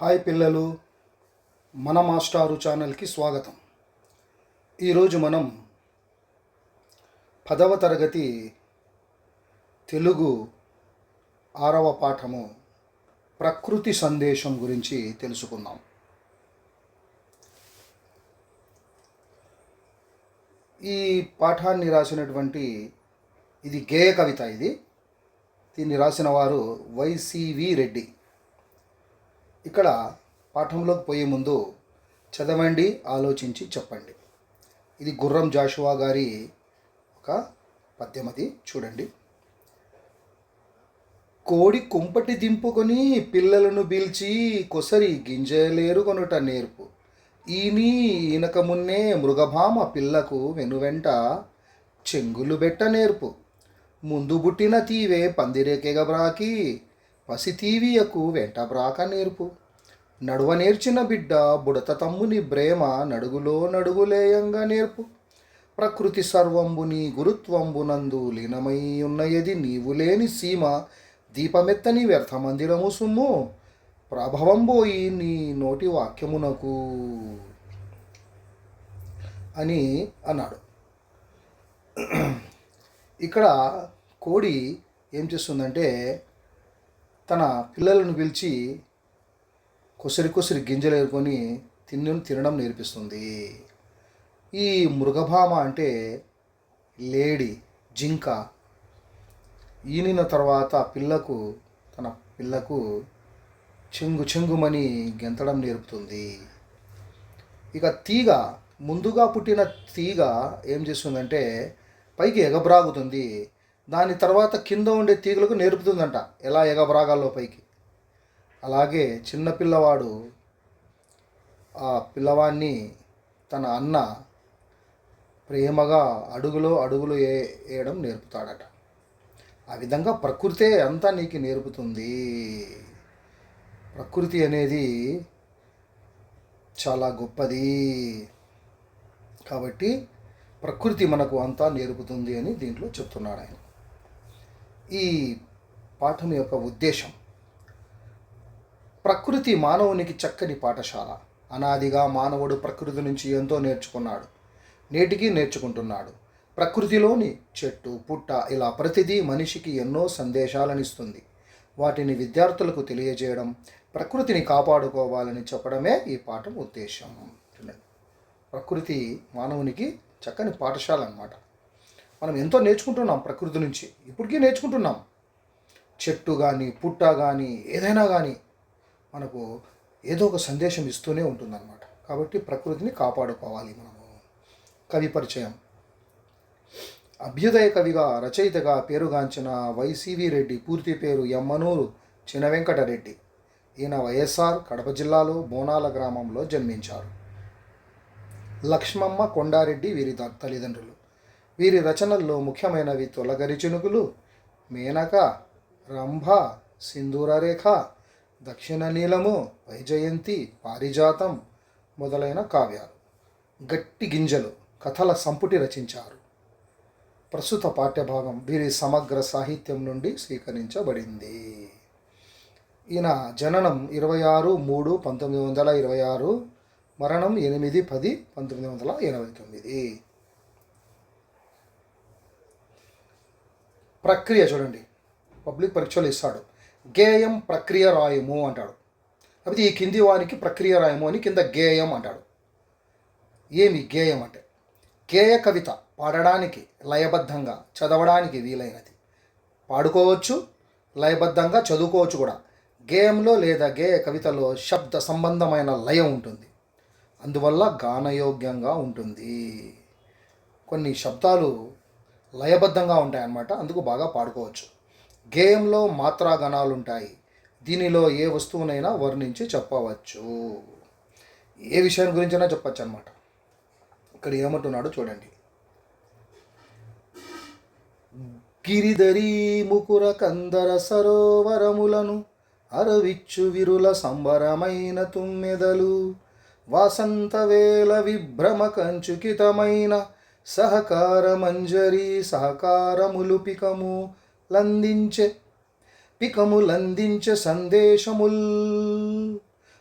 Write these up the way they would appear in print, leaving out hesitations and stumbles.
Hi పిల్లలు, మన మాస్టారు ఛానల్కి స్వాగతం. ఈరోజు మనం 10వ తరగతి తెలుగు 6వ పాఠము ప్రకృతి సందేశం గురించి తెలుసుకుందాం. ఈ పాఠాన్ని రాసినటువంటి ఇది గేయ కవిత. దీన్ని రాసిన వారు వైసివి రెడ్డి. ఇక్కడ పాఠంలోకి పోయే ముందు చదవండి, ఆలోచించి చెప్పండి. ఇది గుర్రం జాషువా గారి ఒక పద్యం. అది చూడండి. కోడి కుంపటి దింపుకొని పిల్లలను పిలిచి కొసరి గింజలేరు కొనుట నేర్పు. ఈనక మున్నే మృగభామ పిల్లకు వెనువెంట చెంగులు బెట్ట నేర్పు. ముందు బుట్టిన తీవే పందిరేకెగబ్రాకి పసితీవియకు వెంట బ్రాక నేర్పు. నడువ నేర్చిన బిడ్డ బుడత తమ్ముని బ్రేమ నడుగులో నడుగులేయంగా నేర్పు. ప్రకృతి సర్వంబుని గురుత్వంబునందు లీనమై ఉన్నయది నీవు లేని సీమ దీపమెత్తని వ్యర్థ మందిరము సుమ్ము ప్రభవం పోయి నీ నోటి వాక్యమునకు అని అన్నాడు. ఇక్కడ కోడి ఏం చేస్తుందంటే తన పిల్లలను పిలిచి కొసరి గింజలు ఏరుకొని తినడం నేర్పిస్తుంది. ఈ మృగభామ అంటే లేడి, జింక. ఈనిన తర్వాత తన పిల్లకు చెంగుమని గెంతడం నేర్పుతుంది. ఇక తీగ, ముందుగా పుట్టిన తీగ ఏం చేస్తుందంటే పైకి ఎగబ్రాగుతుంది. దాని తర్వాత కింద ఉండే తీగలకు నేర్పుతుందంట ఎలా ఎగబ్రాగాల్లో పైకి. అలాగే చిన్న పిల్లవాడు ఆ పిల్లవాడిని తన అన్న ప్రేమగా అడుగులు వేయడం నేర్పుతాడట. ఆ విధంగా ప్రకృతే అంతా నీకు నేర్పుతుంది. ప్రకృతి అనేది చాలా గొప్పది కాబట్టి ప్రకృతి మనకు అంతా నేర్పుతుంది అని దీంట్లో చెప్తున్నాడు ఆయన. ఈ పాఠం యొక్క ఉద్దేశం, ప్రకృతి మానవునికి చక్కని పాఠశాల. అనాదిగా మానవుడు ప్రకృతి నుంచి ఎంతో నేర్చుకున్నాడు, నేటికి నేర్చుకుంటున్నాడు. ప్రకృతిలోని చెట్టు, పుట్ట ఇలా ప్రతిదీ మనిషికి ఎన్నో సందేశాలను ఇస్తుంది. వాటిని విద్యార్థులకు తెలియజేయడం, ప్రకృతిని కాపాడుకోవాలని చెప్పడమే ఈ పాఠం ఉద్దేశం. ప్రకృతి మానవునికి చక్కని పాఠశాల అన్నమాట. మనం ఎంతో నేర్చుకుంటున్నాం ప్రకృతి నుంచి, ఇప్పటికీ నేర్చుకుంటున్నాం. చెట్టు కానీ, పుట్ట కానీ, ఏదైనా కానీ మనకు ఏదో ఒక సందేశం ఇస్తూనే ఉంటుందన్నమాట. కాబట్టి ప్రకృతిని కాపాడుకోవాలి మనము. కవి పరిచయం. అభ్యుదయ కవిగా, రచయితగా పేరుగాంచిన వైసివి రెడ్డి పూర్తి పేరు యమ్మనూరు చినవెంకటరెడ్డి. ఈయన వైఎస్ఆర్ కడప జిల్లాలో బోనాల గ్రామంలో జన్మించారు. లక్ష్మమ్మ కొండారెడ్డి వీరి తల్లిదండ్రులు. వీరి రచనల్లో ముఖ్యమైనవి తొలగరి చినుకులు, మేనక, రంభ, సింధూరరేఖ, దక్షిణ నీలము, వైజయంతి, పారిజాతం మొదలైన కావ్యాలు. గట్టి గింజలు కథల సంపుటి రచించారు. ప్రస్తుత పాఠ్యభాగం వీరి సమగ్ర సాహిత్యం నుండి స్వీకరించబడింది. ఈయన జననం 26/3/1926, మరణం 8/10/1989. ప్రక్రియ చూడండి, పబ్లిక్ పరీక్షలు ఇస్తాడు. గేయం ప్రక్రియ రాయము అంటాడు. కాబట్టి ఈ కింది వానికి ప్రక్రియ రాయము అని కింద గేయం అంటాడు. ఏమి గేయం అంటే? గేయ కవిత పాడడానికి లయబద్ధంగా, చదవడానికి వీలైనది. పాడుకోవచ్చు, లయబద్ధంగా చదువుకోవచ్చు కూడా. గేయంలో లేదా గేయ కవితలో శబ్ద సంబంధమైన లయం ఉంటుంది, అందువల్ల గానయోగ్యంగా ఉంటుంది. కొన్ని శబ్దాలు లయబద్ధంగా ఉంటాయన్నమాట, అందుకు బాగా పాడుకోవచ్చు. గేయంలో మాత్రాగణాలు ఉంటాయి. దీనిలో ఏ వస్తువునైనా వర్ణించి చెప్పవచ్చు, ఏ విషయం గురించైనా చెప్పచ్చు అనమాట. ఇక్కడ ఏమంటున్నాడు చూడండి. గిరిధరి ముకుర కందర సరోవరములను అరవిచ్చు విరుల సంబరమైన తుమ్మెదలు, వాసంతవేల విభ్రమ కంచుకితమైన సహకార మంజరి సహకారములు పికములందించే సందేశముల్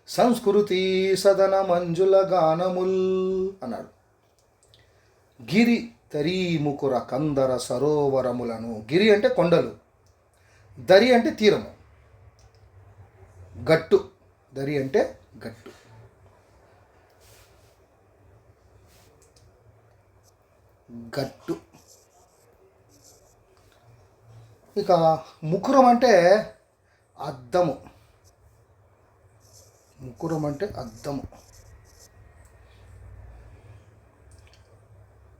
సంస్కృతి సదన మంజుల గానముల్ అన్నాడు. గిరి తరీముకుర కందర సరోవరములను. గిరి అంటే కొండలు, దరి అంటే తీరము, గట్టు. దరి అంటే గట్టు. గట్టు. ఇక ముకురం అంటే అద్దము. ముకురం అంటే అద్దము.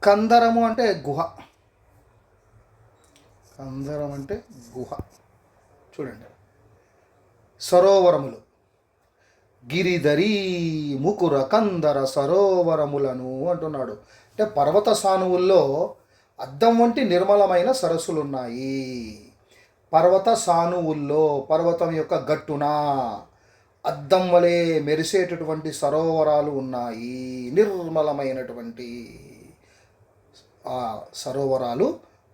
కందరము అంటే గుహ. కందరం అంటే గుహ. చూడండి, సరోవరములు. గిరిధరీ ముకుర కందర సరోవరములను అంటున్నాడు. అంటే పర్వత సానువుల్లో అద్దం వంటి నిర్మలమైన సరస్సులున్నాయి. పర్వత సానువుల్లో, పర్వతం యొక్క గట్టున అద్దం వలె మెరిసేటటువంటి సరోవరాలు ఉన్నాయి. నిర్మలమైనటువంటి ఆ సరోవరాలు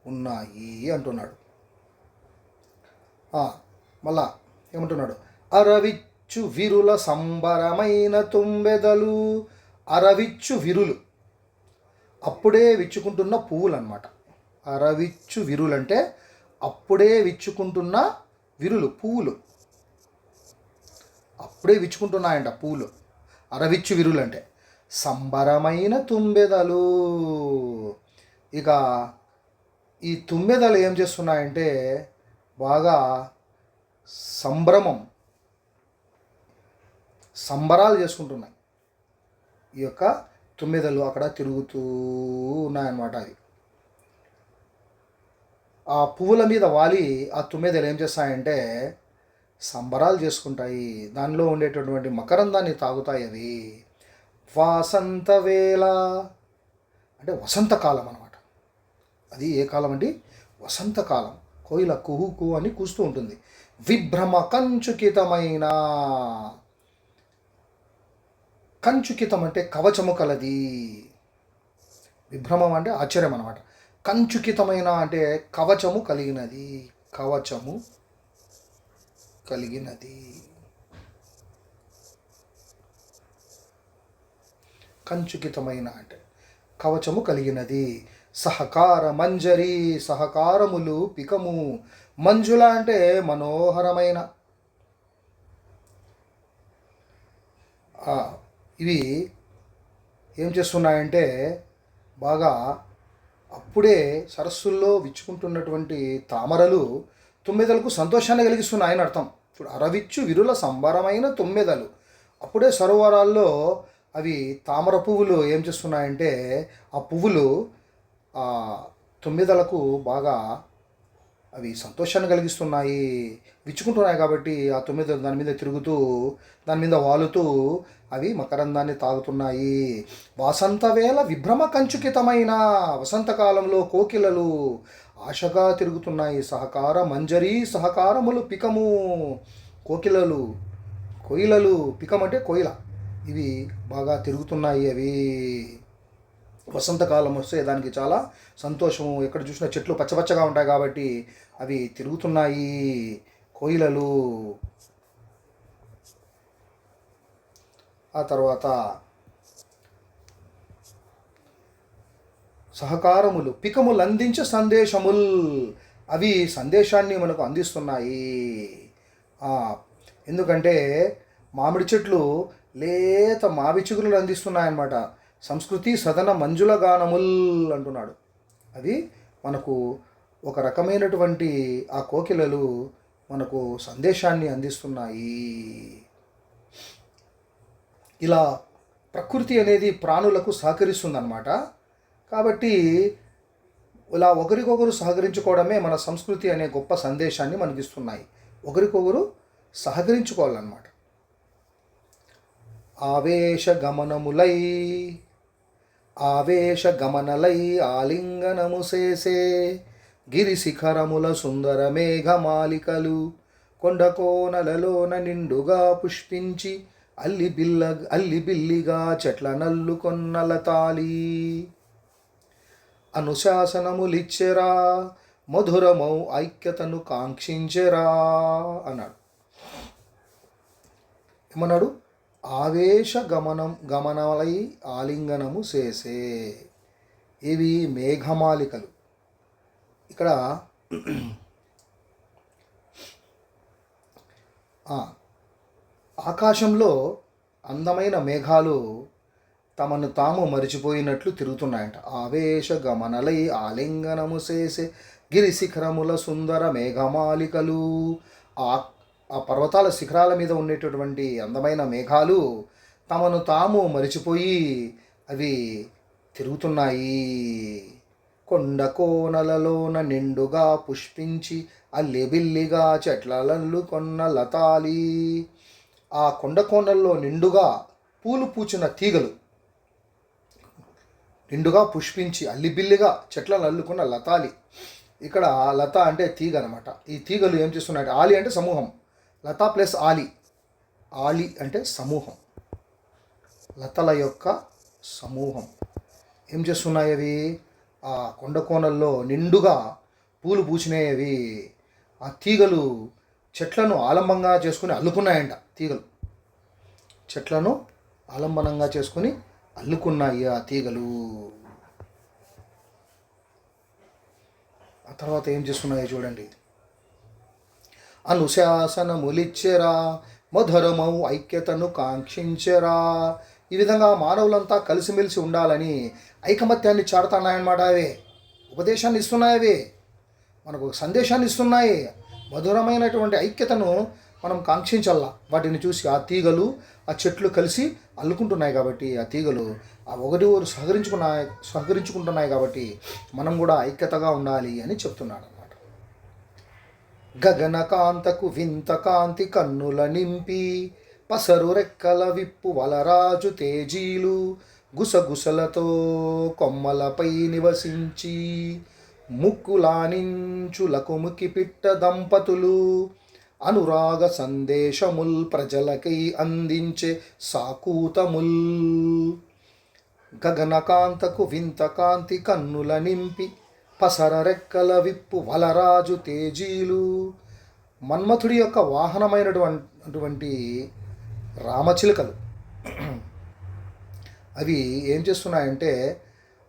ఉన్నాయి అంటున్నాడు. మళ్ళా ఏమంటున్నాడు? అరవిచ్చు విరుల సంబరమైన తుంబెదలు. అరవిచ్చు విరులు, అప్పుడే విచ్చుకుంటున్న పువ్వులు అన్నమాట. అరవిచ్చు విరులు అంటే అప్పుడే విచ్చుకుంటున్న విరులు, పువ్వులు. అప్పుడే విచ్చుకుంటున్నాయంట పువ్వులు. అరవిచ్చు విరులు అంటే సంబరమైన తుంబెదలు. ఇక ఈ తుమ్మెదలు ఏం చేస్తున్నాయంటే బాగా సంబరాలు చేసుకుంటున్నాయి. ఈ యొక్క తుమ్మెదలు అక్కడ తిరుగుతూ ఉన్నాయన్నమాట. అవి ఆ పువ్వుల మీద వాలి ఆ తుమ్మెదలు ఏం చేస్తాయంటే సంబరాలు చేసుకుంటాయి. దానిలో ఉండేటటువంటి మకరందాన్ని తాగుతాయి అవి. వాసంత వేళ అంటే వసంతకాలం అన్నమాట. అది ఏ కాలం అండి? వసంతకాలం. కోయిల కుహు కుహు అని కూస్తూ ఉంటుంది. విభ్రమ కంచుకితమైన. కంచుకితం అంటే కవచము కలది. విభ్రమం అంటే ఆశ్చర్యం అన్నమాట. కంచుకితమైన అంటే కవచము కలిగినది. కవచము కలిగినది. కంచుకితమైన అంటే కవచము కలిగినది. సహకార మంజరి. సహకారములు పికము. మంజుల అంటే మనోహరమైన. ఇవి ఏం చేస్తున్నాయంటే బాగా అప్పుడే సరస్సుల్లో విచ్చుకుంటున్నటువంటి తామరలు తుమ్మెదలకు సంతోషాన్ని కలిగిస్తున్నాయని అర్థం. ఇప్పుడు అరవిచ్చు విరుల సంబరమైన తుమ్మెదలు. అప్పుడే సరోవరాల్లో అవి తామర పువ్వులు ఏం చేస్తున్నాయంటే ఆ పువ్వులు తుమ్మెదలకు బాగా అవి సంతోషాన్ని కలిగిస్తున్నాయి. విచ్చుకుంటున్నాయి కాబట్టి ఆ తుమ్మెదలు దాని మీద తిరుగుతూ, దాని మీద వాలుతూ అవి మకరందాన్ని తాగుతున్నాయి. వాసంత వేళ విభ్రమ కంచుకితమైన. వసంతకాలంలో కోకిలలు ఆశగా తిరుగుతున్నాయి. సహకార మంజరి. సహకారములు పికము. కోకిలలు, కోయిలలు. పికం అంటే కోయిల. ఇవి బాగా తిరుగుతున్నాయి. అవి వసంతకాలం వస్తే దానికి చాలా సంతోషము. ఎక్కడ చూసినా చెట్లు పచ్చపచ్చగా ఉంటాయి కాబట్టి అవి తిరుగుతున్నాయి, కోయిలలు. ఆ తర్వాత సహకారములు పికములు అందించే సందేశముల్. అవి సందేశాన్ని మనకు అందిస్తున్నాయి. ఎందుకంటే మామిడి చెట్లు లేత మావి చిగురులు అందిస్తున్నాయన్నమాట. సంస్కృతి సదన మంజుల గానముల్ అంటున్నాడు. అవి మనకు ఒక రకమైనటువంటి ఆ కోకిలలు మనకు సందేశాన్ని అందిస్తున్నాయి. ఇలా ప్రకృతి అనేది ప్రాణులకు సహకరిస్తుందన్నమాట. కాబట్టి ఇలా ఒకరికొకరు సహకరించుకోవడమే మన సంస్కృతి అనే గొప్ప సందేశాన్ని మనకిస్తున్నాయి. ఒకరికొకరు సహకరించుకోవాలన్నమాట. ఆవేశ గమనలై ఆలింగనము చేసే గిరిశిఖరముల సుందర మేఘమాలికలు కొండకోనలలోన నిండుగా పుష్పించి అల్లిబిల్లిగా చెట్ల నల్లుకొన్నల తాలి అనుశాసనములిచ్చెరా మధురమౌ ఐక్యతను కాంక్షించెరా అన్నాడు. ఏమన్నాడు? ఆవేశ గమనలై ఆలింగనము చేసే. ఇవి మేఘమాలికలు. ఇక్కడ ఆకాశంలో అందమైన మేఘాలు తమను తాము మరిచిపోయినట్లు తిరుగుతున్నాయంట. ఆవేశ గమనలై ఆలింగనము చేసే గిరి శిఖరముల సుందర మేఘమాలికలు. ఆ ఆ పర్వతాల శిఖరాల మీద ఉండేటటువంటి అందమైన మేఘాలు తమను తాము మరిచిపోయి అవి తిరుగుతున్నాయి. కొండ కోనలలోన నిండుగా పుష్పించి అల్లెబిల్లిగా చెట్లలల్లు కొన్న లతాలి. ఆ కొండ కోనల్లో నిండుగా పూలు పూచిన తీగలు, నిండుగా పుష్పించి అల్లిబిల్లిగా చెట్లను అల్లుకున్న లతాలి. ఇక్కడ లత అంటే తీగ అనమాట. ఈ తీగలు ఏం చేస్తున్నాయి? ఆలి అంటే సమూహం, లత ప్లస్ ఆలి. ఆలి అంటే సమూహం, లతల యొక్క సమూహం. ఏం చేస్తున్నాయి అవి? ఆ కొండ కోనల్లో నిండుగా పూలు పూసినాయి అవి. ఆ తీగలు చెట్లను ఆలంబంగా చేసుకుని అల్లుకున్నాయంట. తీగలు చెట్లను ఆలంబనంగా చేసుకుని అల్లుకున్నాయి ఆ తీగలు. ఆ తర్వాత ఏం చేస్తున్నాయో చూడండి. అనుశాసనములిచ్చెరా మధురమౌ ఐక్యతను కాంక్షించెరా. ఈ విధంగా మానవులంతా కలిసిమెలిసి ఉండాలని ఐకమత్యాన్ని చాటుతున్నాయన్నమాట. అవే ఉపదేశాన్ని ఇస్తున్నాయి, అవే మనకు సందేశాన్ని ఇస్తున్నాయి. మధురమైనటువంటి ఐక్యతను మనం కాంక్షించాల. వాటిని చూసి ఆ తీగలు ఆ చెట్లు కలిసి అల్లుకుంటున్నాయి కాబట్టి, ఆ తీగలు ఆ ఒకటి సహకరించుకుంటున్నాయి కాబట్టి మనం కూడా ఐక్యతగా ఉండాలి అని చెప్తున్నాడు అన్నమాట. గగనకాంతకు వింత కాంతి కన్నుల నింపి పసరు రెక్కల విప్పు వలరాజు తేజీలు గుసగుసలతో కొమ్మలపై నివసించి ముక్కులానించులకు ముకిపిట్ట దంపతులు అనురాగ సందేశముల్ ప్రజలకై అందించే సాకూతముల్. గగనకాంతకు వింత కాంతి కన్నుల నింపి పసర రెక్కల విప్పు వలరాజు తేజీలు. మన్మథుడి యొక్క వాహనమైనటువంటి రామచిలుకలు అవి ఏం చేస్తున్నాయంటే,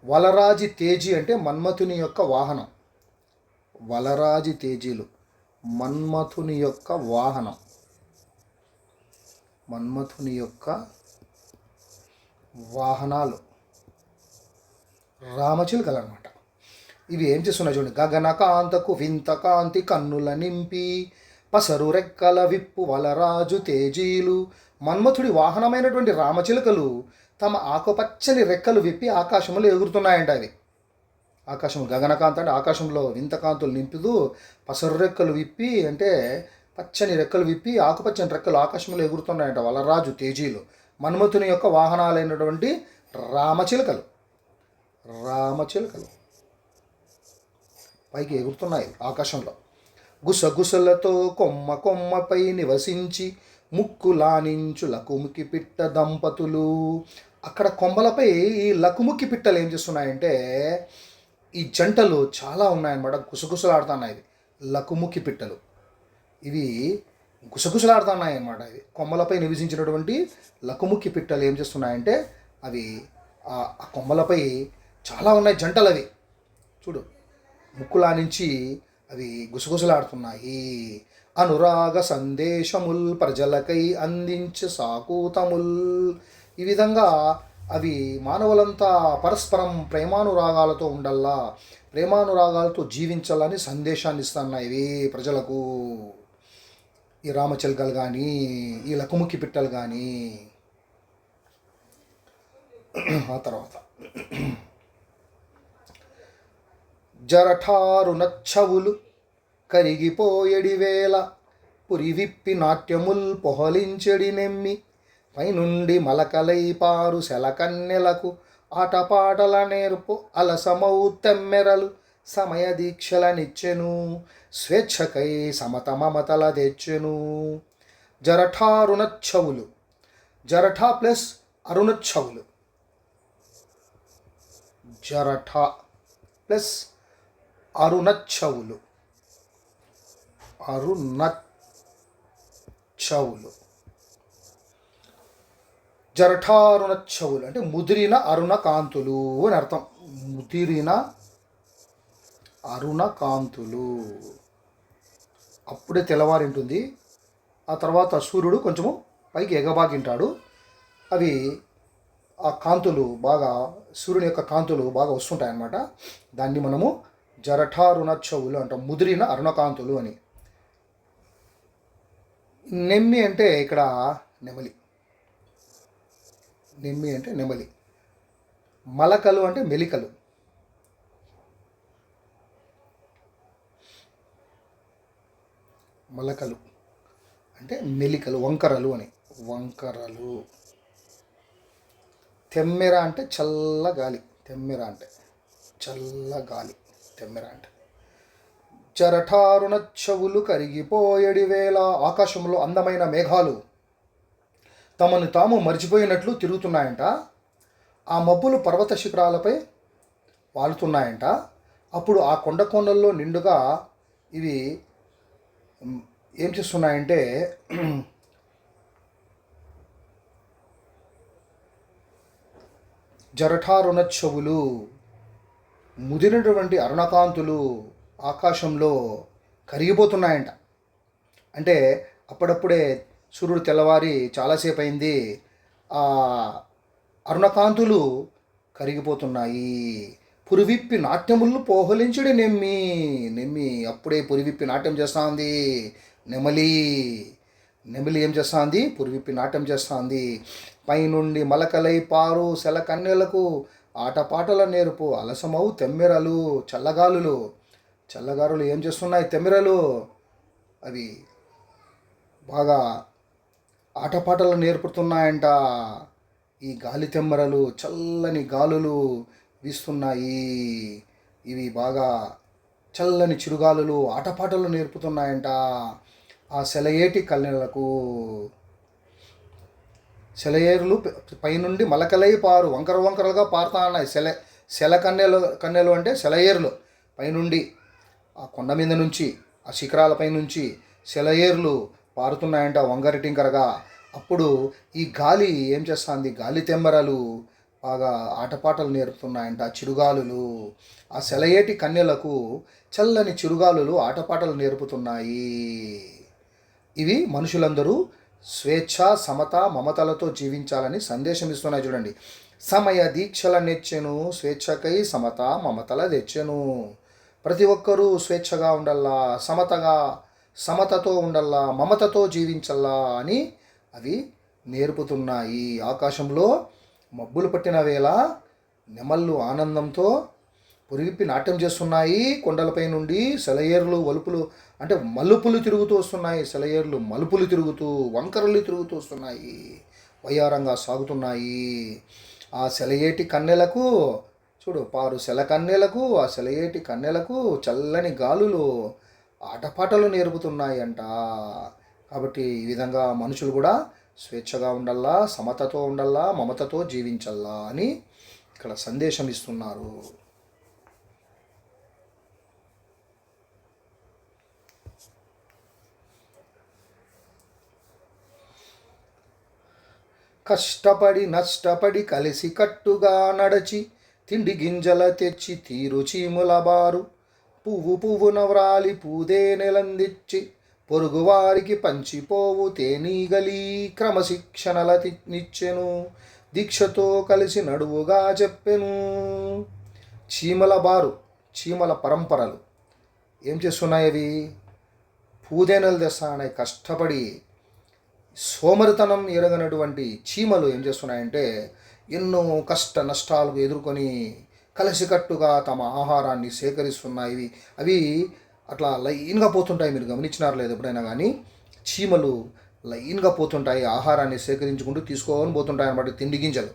వలరాజి తేజీ అంటే మన్మథుని యొక్క వాహనం. వలరాజి తేజీలు మన్మథుని యొక్క వాహనం, మన్మథుని యొక్క వాహనాలు రామచిలుకలు అనమాట. ఇవి ఏం చేస్తున్నాయి చూడండి. గగనకాంతకు వింత కాంతి కన్నుల నింపి పసరు రెక్కల విప్పు వలరాజు తేజీలు. మన్మథుడి వాహనమైనటువంటి రామచిలుకలు తమ ఆకుపచ్చని రెక్కలు విప్పి ఆకాశంలో ఎగురుతున్నాయంట. అవి ఆకాశం, గగనకాంత అంటే ఆకాశంలో వింత కాంతులు నింపుతూ, పసరు రెక్కలు విప్పి అంటే పచ్చని రెక్కలు విప్పి ఆకుపచ్చని రెక్కలు ఆకాశంలో ఎగురుతున్నాయంట వలరాజు తేజీలు. మన్మథుని యొక్క వాహనాలైనటువంటి రామచిలుకలు పైకి ఎగురుతున్నాయి ఆకాశంలో. గుసగుసలతో కొమ్మ కొమ్మపై నివసించి ముక్కు లానించు లకుముకి పిట్ట దంపతులు. అక్కడ కొమ్మలపై ఈ లకుముకి పిట్టలు ఏం చేస్తున్నాయంటే, ఈ జంటలు చాలా ఉన్నాయన్నమాట. గుసగుసలాడుతున్నాయి ఇవి లకుముకి పిట్టలు. ఇవి గుసగుసలాడుతున్నాయి అన్నమాట. ఇవి కొమ్మలపై నివసించినటువంటి లకుముకి పిట్టలు ఏం చేస్తున్నాయంటే, అవి ఆ కొమ్మలపై చాలా ఉన్నాయి జంటలు. అవి చూడు, ముక్కులా నుంచి అవి గుసగుసలాడుతున్నాయి. అనురాగ సందేశముల్ ప్రజలకై అందించే సాకూతముల్. ఈ విధంగా అవి మానవులంతా పరస్పరం ప్రేమానురాగాలతో ఉండల్లా, ప్రేమానురాగాలతో జీవించాలని సందేశాన్ని ఇస్తున్నాయి ఇవి ప్రజలకు. ఈ రామచిలుకలు కానీ, ఈ లకుముకి పిట్టలు కానీ. ఆ తర్వాత జరఠారు నచ్చవులు కరిగిపోయడి వేళ పురి విప్పి నాట్యముల్ పొహలించెడి నెమ్మి పైనుండి మలకలై పారు సెలకన్నెలకు ఆటపాటల నేర్పు అలసమౌ తెమ్మెరలు సమయ దీక్షలనిచ్చెను స్వేచ్ఛకై సమత మమతల తెచ్చెను. జరఠారుణచ్చవులు, జరఠా ప్లస్ అరుణచ్చవులు, జరఠ ప్లస్ అరుణచ్చవులు, అరుణచ్చవులు. జరఠారుణచ్చవులు అంటే ముదిరిన అరుణ కాంతులు అని అర్థం. ముదిరిన అరుణ కాంతులు. అప్పుడే తెల్లవారింటుంది. ఆ తర్వాత సూర్యుడు కొంచెము పైకి ఎగబాకింటాడు. అవి ఆ కాంతులు బాగా, సూర్యుని యొక్క కాంతులు బాగా వస్తుంటాయి అన్నమాట. దాన్ని మనము జరఠారుణచ్చవులు అంటాం, ముదిరిన అరుణకాంతులు అని. నెమ్మి అంటే ఇక్కడ నెమలి. నెమ్మి అంటే నెమలి. మలకలు అంటే మెలికలు. మలకలు అంటే మెలికలు, వంకరలు అని. వంకరలు. తెమ్మెర అంటే చల్లగాలి. తెమ్మెర అంటే చల్లగాలి. తెమ్మెర అంటే. జరఠారుణచ్చవులు కరిగిపోయేడి వేళ. ఆకాశంలో అందమైన మేఘాలు తమను తాము మర్చిపోయినట్లు తిరుగుతున్నాయంట. ఆ మబ్బులు పర్వత శిఖరాలపై వాలుతున్నాయంట. అప్పుడు ఆ కొండల్లో నిండుగా ఇవి ఏం చేస్తున్నాయంటే జరఠారుణచ్చవులు, ముదిరినటువంటి అరుణకాంతులు ఆకాశంలో కరిగిపోతున్నాయంట. అంటే అప్పుడప్పుడే సూర్యుడు తెల్లవారి చాలాసేపు అయింది, ఆ అరుణకాంతులు కరిగిపోతున్నాయి. పురివిప్పి నాట్యములు పోహలించుడి నెమ్మి. నెమ్మి అప్పుడే పురివిప్పి నాట్యం చేస్తూ ఉంది. నెమలి. నెమలి ఏం చేస్తూ ఉంది? పురివిప్పి నాట్యం చేస్తూ ఉంది. పైనుండి మలకలై పారు సెలకన్నెలకు ఆటపాటల నేర్పు అలసమౌ తెమ్మెరలు. చల్లగాలులు. చల్లగారులు ఏం చేస్తున్నాయి? తెమ్మెరలు. అవి బాగా ఆటపాటలు నేర్పుతున్నాయంట. ఈ గాలి తెమ్మెరలు, చల్లని గాలులు వీస్తున్నాయి. ఇవి బాగా చల్లని చిరుగాలులు ఆటపాటలు నేర్పుతున్నాయంట ఆ సెలయేటి కన్నెలకు. సెలయేరులు పైనుండి మలకలై పారు, వంకర వంకరలుగా పారుతా ఉన్నాయి. సెల కన్నెలు అంటే సెలయేరులు. పైనుండి ఆ కొండ మీద నుంచి, ఆ శిఖరాలపై నుంచి సెలయేర్లు పారుతున్నాయంట వంగరిటింకరగా. అప్పుడు ఈ గాలి ఏం చేస్తుంది? గాలి తెమ్మరలు బాగా ఆటపాటలు నేర్పుతున్నాయంట, చిరుగాలులు. ఆ సెలయేటి కన్యలకు చల్లని చిరుగాలులు ఆటపాటలు నేర్పుతున్నాయి. ఇవి మనుషులందరూ స్వేచ్ఛ, సమత, మమతలతో జీవించాలని సందేశం ఇస్తున్నాయి. చూడండి. సమయ దీక్షల నెచ్చెను, స్వేచ్ఛకై సమత మమతల తెచ్చెను. ప్రతి ఒక్కరూ స్వేచ్ఛగా ఉండల్లా, సమతతో ఉండల్లా, మమతతో జీవించల్లా అని అవి నేర్పుతున్నాయి. ఆకాశంలో మబ్బులు పట్టిన వేళ నెమళ్ళు ఆనందంతో పురిగిప్పి నాట్యం చేస్తున్నాయి. కొండలపై నుండి సెలయేర్లు వలుపులు అంటే మలుపులు తిరుగుతూ వస్తున్నాయి. సెలయేర్లు మలుపులు తిరుగుతూ, వంకరలు తిరుగుతూ వస్తున్నాయి, వయ్యారంగా సాగుతున్నాయి. ఆ సెలయేటి కన్నెలకు చూడు, పారు సెల కన్నెలకు, ఆ సెలయేటి కన్నెలకు చల్లని గాలులు ఆటపాటలు నేర్పుతున్నాయంట. కాబట్టి ఈ విధంగా మనుషులు కూడా స్వేచ్ఛగా ఉండల్లా, సమతతో ఉండల్లా, మమతతో జీవించల్లా అని ఇక్కడ సందేశం ఇస్తున్నారు. కష్టపడి నష్టపడి కలిసి కట్టుగా నడచి తిండి గింజల తెచ్చి తీరు చీముల బారు పువ్వున వ్రాలి పూదే నెలందిచ్చి పొరుగువారికి పంచిపోవు తేనీగలి క్రమశిక్షణల నిచ్చెను దీక్షతో కలిసి నడువుగా చెప్పెను. చీమల బారు, చీమల పరంపరలు ఏం చేస్తున్నాయి? అవి పూదేనలు తెస్తాయి. కష్టపడి సోమరితనం ఎరగనటువంటి చీమలు ఏం చేస్తున్నాయంటే ఎన్నో కష్ట నష్టాలకు ఎదుర్కొని కలిసికట్టుగా తమ ఆహారాన్ని సేకరిస్తున్నాయి. అవి అట్లా లైన్గా పోతుంటాయి. మీరు గమనించినారు లేదు ఎప్పుడైనా కానీ? చీమలు లైన్గా పోతుంటాయి, ఆహారాన్ని సేకరించుకుంటూ తీసుకొని పోతుంటాయి అన్నమాట. తిండి గింజలు.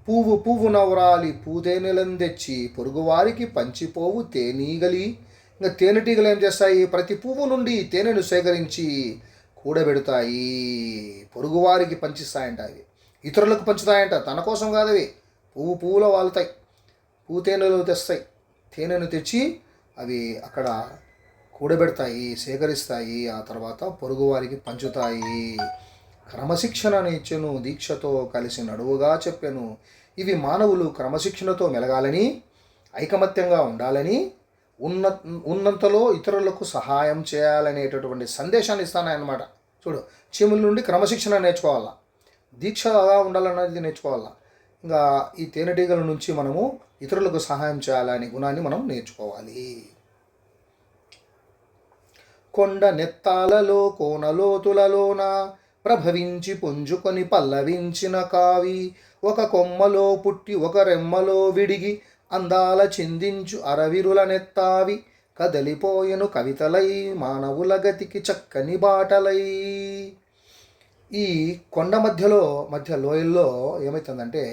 పువ్వు నవరాలి పూతేనెలను తెచ్చి పొరుగువారికి పంచిపోవు తేనీగలి. ఇంకా తేనెటీగలు ఏం చేస్తాయి? ప్రతి పువ్వు నుండి తేనెను సేకరించి కూడబెడతాయి, పొరుగువారికి పంచిస్తాయంట. అవి ఇతరులకు పంచుతాయంట, తన కోసం కాదు. అవి పువ్వులో వాలుతాయి, పూతేనెలు తెస్తాయి. తేనెను తెచ్చి అవి అక్కడ కూడబెడతాయి, సేకరిస్తాయి, ఆ తర్వాత పొరుగువారికి పంచుతాయి. క్రమశిక్షణ నేర్చెను, దీక్షతో కలిసి నడువుగా చెప్పెను. ఇవి మానవులు క్రమశిక్షణతో మెలగాలని, ఐకమత్యంగా ఉండాలని, ఉన్న ఉన్నంతలో ఇతరులకు సహాయం చేయాలనేటటువంటి సందేశాన్ని ఇస్తానన్నమాట. చూడు, చీముల నుండి క్రమశిక్షణ నేర్చుకోవాలా, దీక్షగా ఉండాలన్నది నేర్చుకోవాలా. ఇంకా ఈ తేనెటీగల నుంచి మనము ఇతరులకు సహాయం చేయాలనే గుణాన్ని మనం నేర్చుకోవాలి. కొండ నెత్తాలలో కోనలోతులలోన ప్రభవించి పుంజుకొని పల్లవించిన కావి, ఒక కొమ్మలో పుట్టి ఒక రెమ్మలో విడిగి అందాల చిందించు అరవిరుల నెత్తావి, కదలిపోయెను కవితలై మానవుల గతికి చక్కని బాటలై. ఈ కొండ మధ్య లోయల్లో ఏమవుతుందంటే,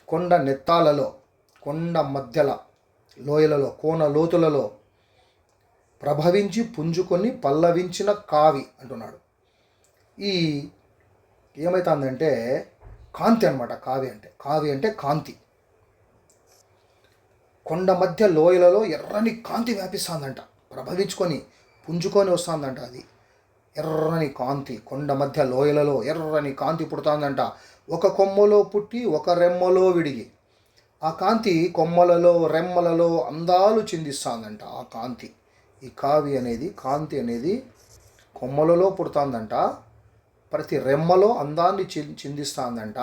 కొండ నెత్తాలలో, కొండ మధ్యల లోయలలో, కోన లోతులలో ప్రభవించి పుంజుకొని పల్లవించిన కావి అంటున్నాడు. ఈ ఏమవుతుందంటే కాంతి అనమాట. కావి అంటే కాంతి. కొండ మధ్య లోయలలో ఎర్రని కాంతి వ్యాపిస్తుందంట, ప్రభవించుకొని పుంజుకొని వస్తుందంట. అది ఎర్రని కాంతి, కొండ మధ్య లోయలలో ఎర్రని కాంతి పుడుతుందంట. ఒక కొమ్మలో పుట్టి ఒక రెమ్మలో విడిగి, ఆ కాంతి కొమ్మలలో రెమ్మలలో అందాలు చిందిస్తుందంట. ఆ కాంతి, ఈ కాంతి అనేది కొమ్మలలో పుడుతుందంట, ప్రతి రెమ్మలో అందాన్ని చిందిస్తుందంట.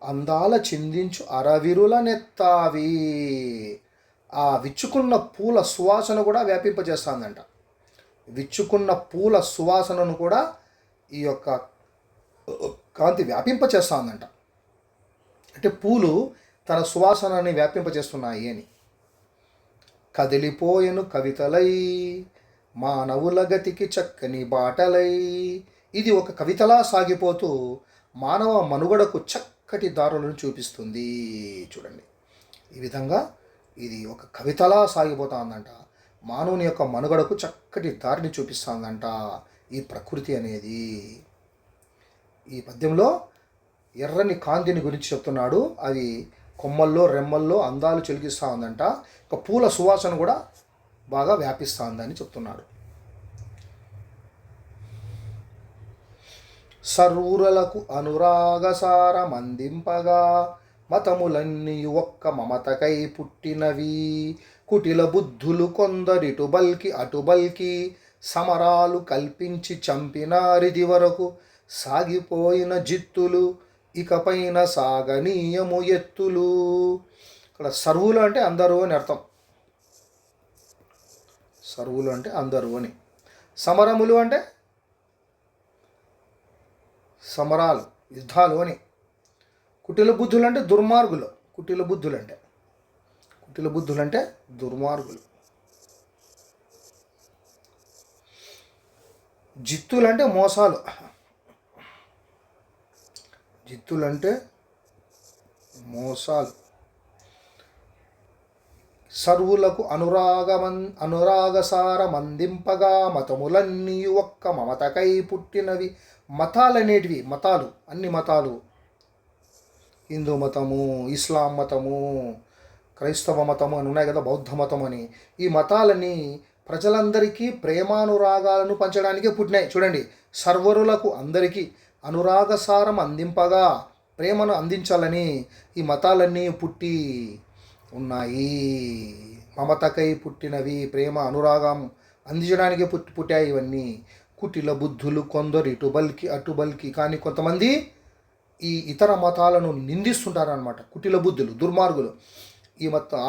అందాల చిందించు అరవిరుల నెత్తావి, ఆ విచ్చుకున్న పూల సువాసన కూడా వ్యాపింపజేస్తుందంట. విచ్చుకున్న పూల సువాసనను కూడా ఈ యొక్క కాంతి వ్యాపింపచేస్తుందంట. అంటే పూలు తన సువాసనని వ్యాపింపచేస్తున్నాయి అని. కదిలిపోయెను కవితలై మానవుల గతికి చక్కని బాటలై. ఇది ఒక కవితలా సాగిపోతూ మానవ మనుగడకు చక్కటి దారులను చూపిస్తుంది. చూడండి, ఈ విధంగా ఇది ఒక కవితలా సాగిపోతుందంట. మానవుని యొక్క మనుగడకు చక్కటి దారిని చూపిస్తుందంట ఈ ప్రకృతి అనేది. ఈ పద్యంలో ఎర్రని కాంతిని గురించి చెప్తున్నాడు. అది కొమ్మల్లో రెమ్మల్లో అందాలు చెలిగిస్తూ ఉందంట. ఒక పూల సువాసన కూడా బాగా వ్యాపిస్తుందని చెప్తున్నాడు. సర్వులకు అనురాగసార మందింపగా మతములన్నీ ఒక్క మమతకై పుట్టినవి. కుటిల బుద్ధులు కొందరిటు బల్కి అటుబల్కి సమరాలు కల్పించి చంపినారిది వరకు. సాగిపోయిన జిత్తులు ఇకపైన సాగనీయము ఎత్తులు. ఇక్కడ సర్వులు అంటే అందరూ అని అర్థం. సర్వులు అంటే అందరూ అని. సమరములు అంటే సమరాలు, యుద్ధాలు అని. కుటిల బుద్ధులు అంటే దుర్మార్గులు. కుటిల బుద్ధులు అంటే దుర్మార్గులు. జిత్తులంటే మోసాలు. జిత్తులంటే మోసాలు. సర్వులకు అనురాగసార మందింపగా మతములన్నీ ఒక్క మమతకై పుట్టినవి. మతాలనేటివి, మతాలు, అన్ని మతాలు, హిందూ మతము, ఇస్లాం మతము, క్రైస్తవ మతము అని ఉన్నాయి కదా, బౌద్ధ మతం అని. ఈ మతాలని ప్రజలందరికీ ప్రేమానురాగాలను పంచడానికే పుట్టినాయి. చూడండి, సర్వరులకు అందరికీ అనురాగసారం అందింపగా, ప్రేమను అందించాలని ఈ మతాలన్నీ పుట్టి ఉన్నాయి. మమతకై పుట్టినవి, ప్రేమ అనురాగం అందించడానికి పుట్టాయి ఇవన్నీ. కుటిల బుద్ధులు కొందరు ఇటుబల్కి అటుబల్కి. కానీ కొంతమంది ఈ ఇతర మతాలను నిందిస్తుంటారనమాట. కుటిల బుద్ధులు, దుర్మార్గులు.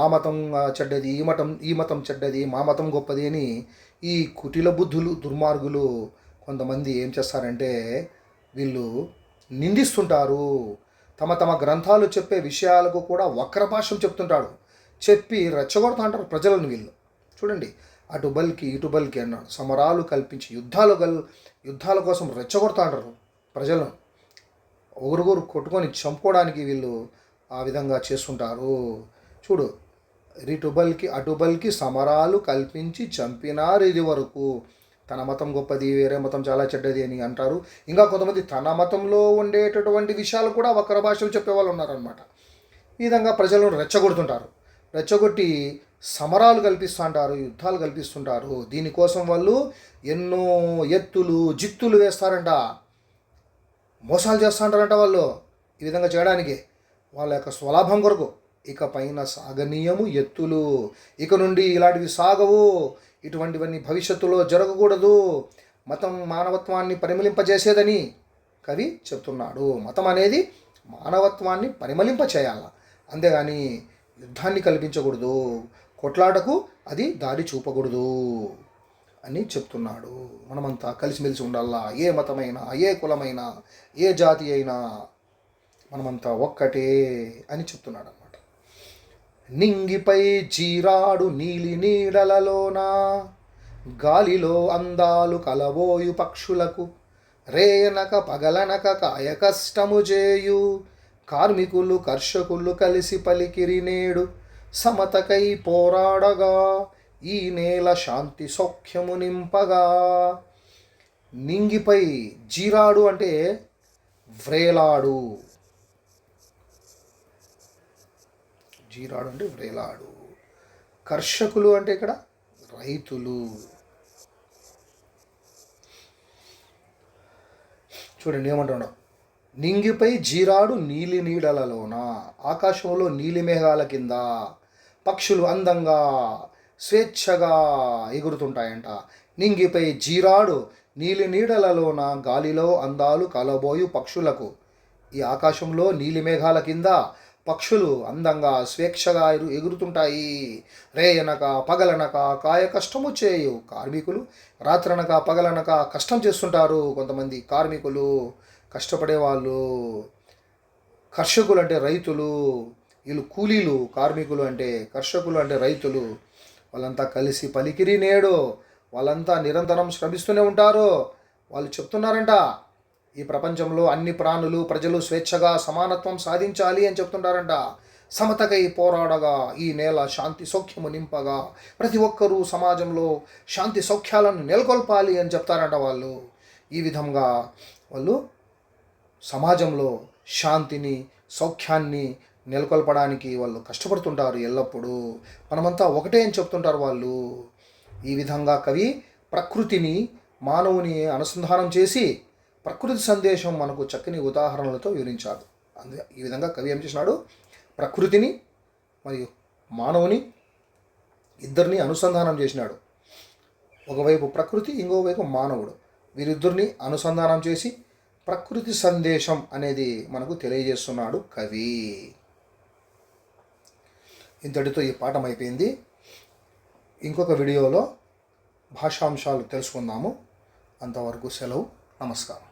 ఆ మతం చెడ్డది, ఈ మతం చెడ్డది, మా మతం గొప్పది అని ఈ కుటిల బుద్ధులు, దుర్మార్గులు కొంతమంది ఏం చేస్తారంటే వీళ్ళు నిందిస్తుంటారు. తమ గ్రంథాలు చెప్పే విషయాలకు కూడా వక్ర భాషం చెప్తుంటాడు. చెప్పి రెచ్చగొడతా అంటారు ప్రజలను వీళ్ళు. చూడండి, అటు బల్కి ఇటు బల్కి అన్నాడు. సమరాలు కల్పించి యుద్ధాల కోసం రెచ్చగొడతా అంటారు ప్రజలను. ఒకరికొరు కొట్టుకొని చంపుకోవడానికి వీళ్ళు ఆ విధంగా చేస్తుంటారు. చూడు, ఇటుబల్కి అటుబల్కి సమరాలు కల్పించి చంపినారు ఇది వరకు. తన మతం గొప్పది, వేరే మతం చాలా చెడ్డది అని అంటారు. ఇంకా కొంతమంది తన మతంలో ఉండేటటువంటి విషయాలు కూడా వక్ర భాషలు చెప్పేవాళ్ళు ఉన్నారనమాట. ఈ విధంగా ప్రజలను రెచ్చగొడుతుంటారు. రెచ్చగొట్టి సమరాలు కల్పిస్తుంటారు, యుద్ధాలు కల్పిస్తుంటారు. దీనికోసం వాళ్ళు ఎన్నో ఎత్తులు జిత్తులు వేస్తారంట. మోసాలు చేస్తూ ఉంటారంట వాళ్ళు. ఈ విధంగా చేయడానికి వాళ్ళ యొక్క స్వలాభం కొరకు ఇక పైన సాగనీయము ఎత్తులు, ఇక నుండి ఇలాంటివి సాగవు, ఇటువంటివన్నీ భవిష్యత్తులో జరగకూడదు. మతం మానవత్వాన్ని పరిమళింపజేసేదని కవి చెప్తున్నాడు. మతం అనేది మానవత్వాన్ని పరిమళింప చేయాల, అంతేగాని యుద్ధాన్ని కల్పించకూడదు, కొట్లాటకు అది దారి చూపకూడదు అని చెప్తున్నాడు. మనమంతా కలిసిమెలిసి ఉండాలా. ఏ మతమైనా, ఏ కులమైనా, ఏ జాతి అయినా మనమంతా ఒక్కటే అని చెప్తున్నాడు అన్నమాట. నింగిపై జీరాడు నీలి నీడలలోన, గాలిలో అందాలు కలబోయు పక్షులకు, రేయనక పగలనక కాయ కష్టము చేయు కార్మికులు కర్షకులు కలిసి పలికిరి నేడు, సమతకై పోరాడగా ఈ నేల శాంతి సౌఖ్యము నింపగా. నింగిపై జీరాడు అంటే వ్రేలాడు, జీరాడు అంటే వ్రేలాడు. కర్షకులు అంటే ఇక్కడ రైతులు. చూడండి ఏమంటున్నాడు, నింగిపై జీరాడు నీలి నీడలలోన, ఆకాశంలో నీలి మేఘాల కింద పక్షులు అందంగా స్వేచ్ఛగా ఎగురుతుంటాయంట. నింగిపై జీరాడు నీలి నీడలలోన, గాలిలో అందాలు కలబోయు పక్షులకు. ఈ ఆకాశంలో నీలి మేఘాల కింద పక్షులు అందంగా స్వేచ్ఛగా ఎగురుతుంటాయి. రేయనక పగలనక కాయ కష్టము చేయు కార్మికులు, రాత్రనక పగలనక కష్టం చేస్తుంటారు కొంతమంది కార్మికులు, కష్టపడేవాళ్ళు. కర్షకులు అంటే రైతులు, వీళ్ళు కూలీలు. కార్మికులు అంటే, కర్షకులు అంటే రైతులు. వాళ్ళంతా కలిసి పలికిరి నేడు, వాళ్ళంతా నిరంతరం శ్రమిస్తూనే ఉంటారు. వాళ్ళు చెప్తున్నారంట, ఈ ప్రపంచంలో అన్ని ప్రాణులు ప్రజలు స్వేచ్ఛగా సమానత్వం సాధించాలి అని చెప్తుంటారంట. సమతకై పోరాడగా ఈ నేల శాంతి సౌఖ్యము నింపగా, ప్రతి ఒక్కరూ సమాజంలో శాంతి సౌఖ్యాలను నెలకొల్పాలి అని చెప్తారంట వాళ్ళు. ఈ విధంగా వాళ్ళు సమాజంలో శాంతిని సౌఖ్యాన్ని నెలకొల్పడానికి వాళ్ళు కష్టపడుతుంటారు ఎల్లప్పుడూ. మనమంతా ఒకటే అని చెప్తుంటారు వాళ్ళు. ఈ విధంగా కవి ప్రకృతిని మానవుని అనుసంధానం చేసి ప్రకృతి సందేశం మనకు చక్కని ఉదాహరణలతో వివరించాడు. ఈ విధంగా కవి ఏం చేసినాడు, ప్రకృతిని మరియు మానవుని ఇద్దరిని అనుసంధానం చేసినాడు. ఒకవైపు ప్రకృతి, ఇంకోవైపు మానవుడు, వీరిద్దరిని అనుసంధానం చేసి ప్రకృతి సందేశం అనేది మనకు తెలియజేస్తున్నాడు కవి. ఇంతటితో ఈ పాఠం అయిపోయింది. ఇంకొక వీడియోలో భాషాంశాలు తెలుసుకుందాము. అంతవరకు సెలవు. నమస్కారం.